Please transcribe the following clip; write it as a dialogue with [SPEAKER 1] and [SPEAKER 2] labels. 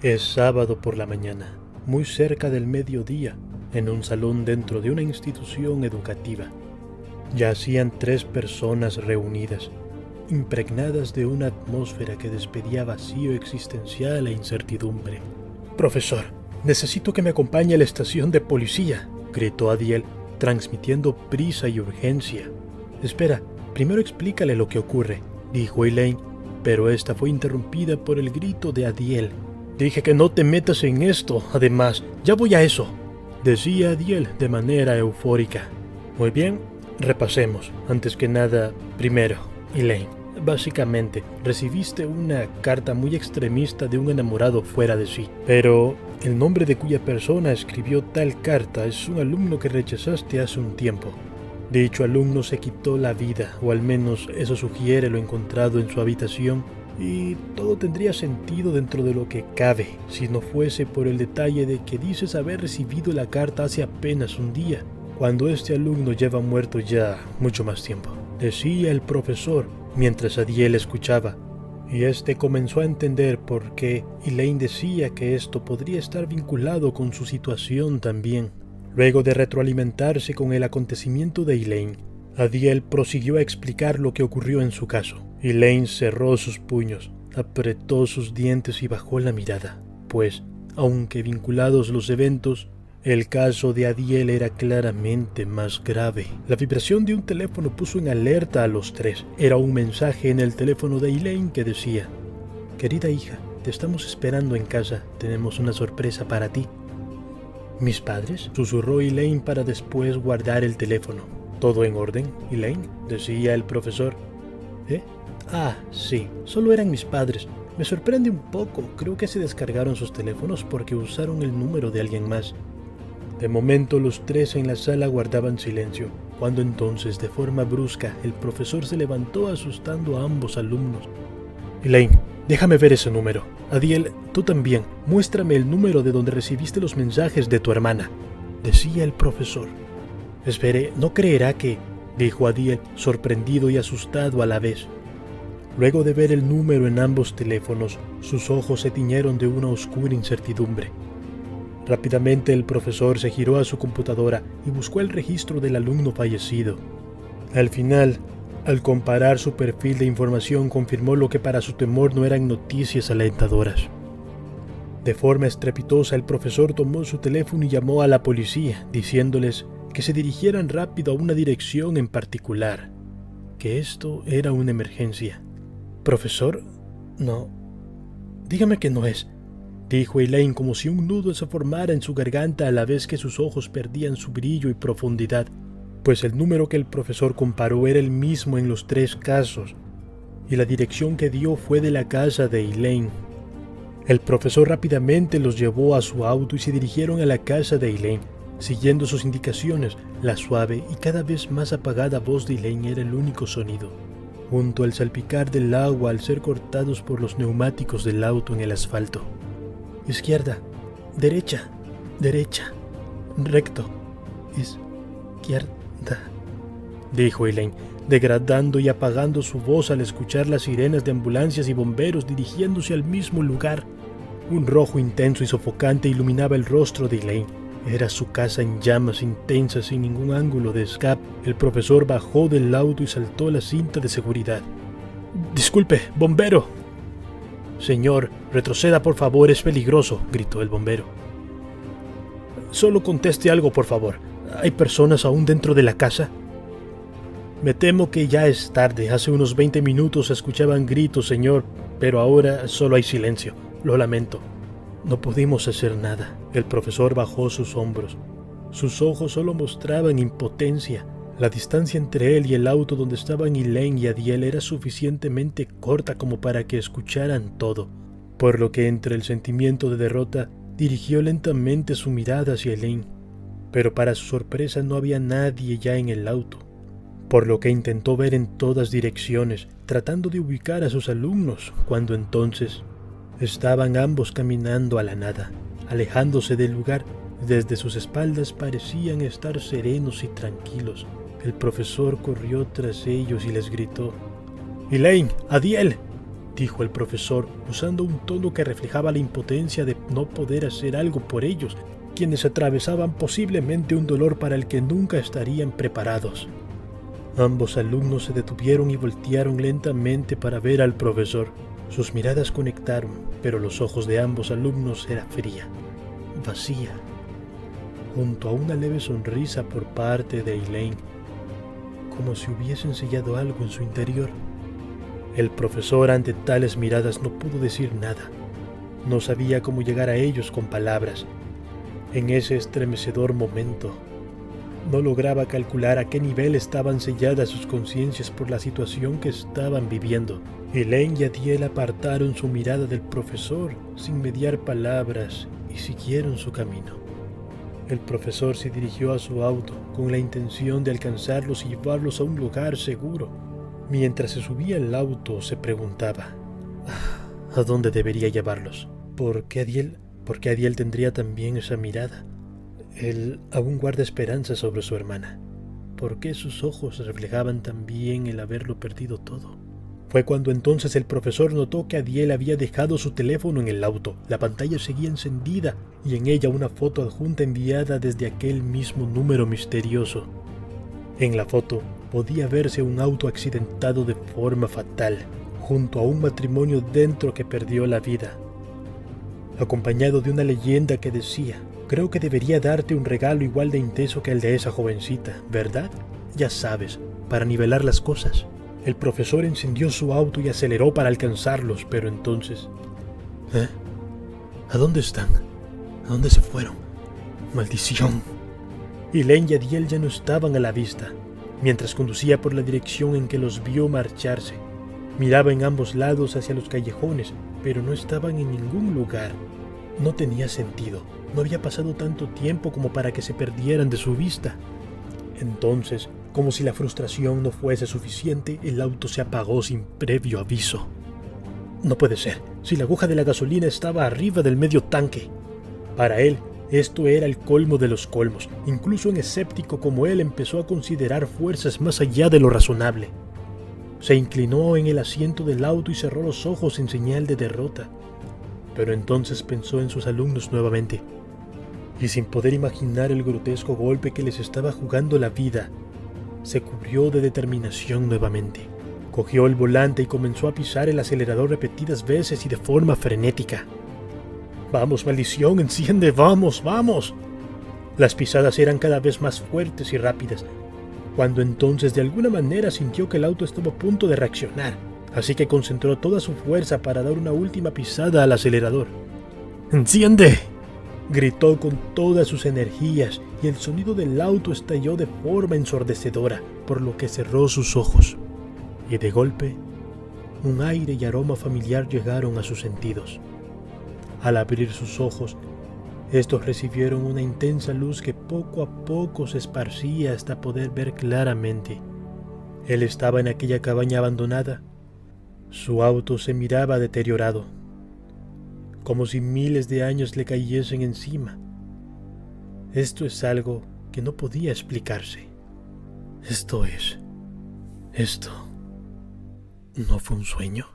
[SPEAKER 1] Es sábado por la mañana, muy cerca del mediodía, en un salón dentro de una institución educativa. Yacían 3 personas reunidas, impregnadas de una atmósfera que despedía vacío existencial e incertidumbre. «Profesor, necesito que me acompañe a la estación de policía», gritó Adiel, transmitiendo prisa y urgencia. «Espera, primero explícale lo que ocurre», dijo Elaine, pero esta fue interrumpida por el grito de Adiel. «Dije que no te metas en esto, además, ya voy a eso», decía Adiel de manera eufórica. «Muy bien, repasemos. Antes que nada, primero, Elaine, básicamente recibiste una carta muy extremista de un enamorado fuera de sí, pero el nombre de cuya persona escribió tal carta es un alumno que rechazaste hace un tiempo. Dicho alumno se quitó la vida, o al menos eso sugiere lo encontrado en su habitación, y todo tendría sentido dentro de lo que cabe, si no fuese por el detalle de que dices haber recibido la carta hace apenas un día, cuando este alumno lleva muerto ya mucho más tiempo», decía el profesor, mientras Adiel escuchaba, y este comenzó a entender por qué Elaine decía que esto podría estar vinculado con su situación también. Luego de retroalimentarse con el acontecimiento de Elaine, Adiel prosiguió a explicar lo que ocurrió en su caso. Elaine cerró sus puños, apretó sus dientes y bajó la mirada, pues, aunque vinculados los eventos, el caso de Adiel era claramente más grave. La vibración de un teléfono puso en alerta a los 3. Era un mensaje en el teléfono de Elaine que decía: «Querida hija, te estamos esperando en casa, tenemos una sorpresa para ti». «¿Mis padres?», susurró Elaine para después guardar el teléfono. «¿Todo en orden, Elaine?», decía el profesor. «¿Eh? Ah, sí, solo eran mis padres. Me sorprende un poco, creo que se descargaron sus teléfonos porque usaron el número de alguien más». De momento los 3 en la sala guardaban silencio, cuando entonces, de forma brusca, el profesor se levantó asustando a ambos alumnos. «Elaine, déjame ver ese número. Adiel, tú también, muéstrame el número de donde recibiste los mensajes de tu hermana», decía el profesor. «Espere, no creerá que», dijo Adiel, sorprendido y asustado a la vez. Luego de ver el número en ambos teléfonos, sus ojos se tiñeron de una oscura incertidumbre. Rápidamente el profesor se giró a su computadora y buscó el registro del alumno fallecido. Al final, al comparar su perfil de información, confirmó lo que para su temor no eran noticias alentadoras. De forma estrepitosa, el profesor tomó su teléfono y llamó a la policía, diciéndoles que se dirigieran rápido a una dirección en particular, que esto era una emergencia. «Profesor, no, dígame que no es», dijo Elaine como si un nudo se formara en su garganta a la vez que sus ojos perdían su brillo y profundidad, pues el número que el profesor comparó era el mismo en los 3 casos, y la dirección que dio fue de la casa de Elaine. El profesor rápidamente los llevó a su auto y se dirigieron a la casa de Elaine. Siguiendo sus indicaciones, la suave y cada vez más apagada voz de Elaine era el único sonido, junto al salpicar del agua al ser cortados por los neumáticos del auto en el asfalto. «Izquierda, derecha, derecha, recto, izquierda», dijo Elaine, degradando y apagando su voz al escuchar las sirenas de ambulancias y bomberos dirigiéndose al mismo lugar. Un rojo intenso y sofocante iluminaba el rostro de Elaine. Era su casa en llamas intensas sin ningún ángulo de escape. El profesor bajó del auto y saltó la cinta de seguridad. «Disculpe, bombero». «Señor, retroceda por favor, es peligroso», gritó el bombero. «Solo conteste algo, por favor. ¿Hay personas aún dentro de la casa?» «Me temo que ya es tarde. Hace unos 20 minutos se escuchaban gritos, señor, pero ahora solo hay silencio. Lo lamento». «No pudimos hacer nada». El profesor bajó sus hombros. Sus ojos solo mostraban impotencia. La distancia entre él y el auto donde estaban Elaine y Adiel era suficientemente corta como para que escucharan todo, por lo que entre el sentimiento de derrota dirigió lentamente su mirada hacia Elaine. Pero para su sorpresa no había nadie ya en el auto, por lo que intentó ver en todas direcciones, tratando de ubicar a sus alumnos, cuando entonces estaban ambos caminando a la nada, alejándose del lugar. Desde sus espaldas parecían estar serenos y tranquilos. El profesor corrió tras ellos y les gritó: «Elaine, Adiel», dijo el profesor, usando un tono que reflejaba la impotencia de no poder hacer algo por ellos, quienes atravesaban posiblemente un dolor para el que nunca estarían preparados. Ambos alumnos se detuvieron y voltearon lentamente para ver al profesor. Sus miradas conectaron, pero los ojos de ambos alumnos eran fría, vacía, junto a una leve sonrisa por parte de Elaine, como si hubiesen sellado algo en su interior. El profesor, ante tales miradas, no pudo decir nada. No sabía cómo llegar a ellos con palabras. En ese estremecedor momento, no lograba calcular a qué nivel estaban selladas sus conciencias por la situación que estaban viviendo. Elaine y Adiel apartaron su mirada del profesor sin mediar palabras y siguieron su camino. El profesor se dirigió a su auto con la intención de alcanzarlos y llevarlos a un lugar seguro. Mientras se subía al auto, se preguntaba: ¿a dónde debería llevarlos? ¿Por qué Adiel tendría también esa mirada? Él aún guarda esperanza sobre su hermana. ¿Por qué sus ojos reflejaban también el haberlo perdido todo? Fue cuando entonces el profesor notó que Adiel había dejado su teléfono en el auto. La pantalla seguía encendida y en ella una foto adjunta enviada desde aquel mismo número misterioso. En la foto podía verse un auto accidentado de forma fatal, junto a un matrimonio dentro que perdió la vida, acompañado de una leyenda que decía: creo que debería darte un regalo igual de intenso que el de esa jovencita, ¿verdad? Ya sabes, para nivelar las cosas. El profesor encendió su auto y aceleró para alcanzarlos, pero entonces... ¿A dónde están? ¿A dónde se fueron? ¡Maldición! Elaine y Adiel ya no estaban a la vista. Mientras conducía por la dirección en que los vio marcharse, miraba en ambos lados hacia los callejones, pero no estaban en ningún lugar. No tenía sentido. No había pasado tanto tiempo como para que se perdieran de su vista. Entonces, como si la frustración no fuese suficiente, el auto se apagó sin previo aviso. No puede ser, si la aguja de la gasolina estaba arriba del medio tanque. Para él, esto era el colmo de los colmos. Incluso un escéptico como él empezó a considerar fuerzas más allá de lo razonable. Se inclinó en el asiento del auto y cerró los ojos en señal de derrota. Pero entonces pensó en sus alumnos nuevamente. Y sin poder imaginar el grotesco golpe que les estaba jugando la vida, se cubrió de determinación nuevamente. Cogió el volante y comenzó a pisar el acelerador repetidas veces y de forma frenética. ¡Vamos, maldición! ¡Enciende! ¡Vamos, vamos! Las pisadas eran cada vez más fuertes y rápidas, cuando entonces de alguna manera sintió que el auto estaba a punto de reaccionar, así que concentró toda su fuerza para dar una última pisada al acelerador. ¡Enciende!, gritó con todas sus energías, y el sonido del auto estalló de forma ensordecedora, por lo que cerró sus ojos. Y de golpe, un aire y aroma familiar llegaron a sus sentidos. Al abrir sus ojos, estos recibieron una intensa luz que poco a poco se esparcía hasta poder ver claramente. Él estaba en aquella cabaña abandonada. Su auto se miraba deteriorado, como si miles de años le cayesen encima. Esto es algo que no podía explicarse. Esto no fue un sueño.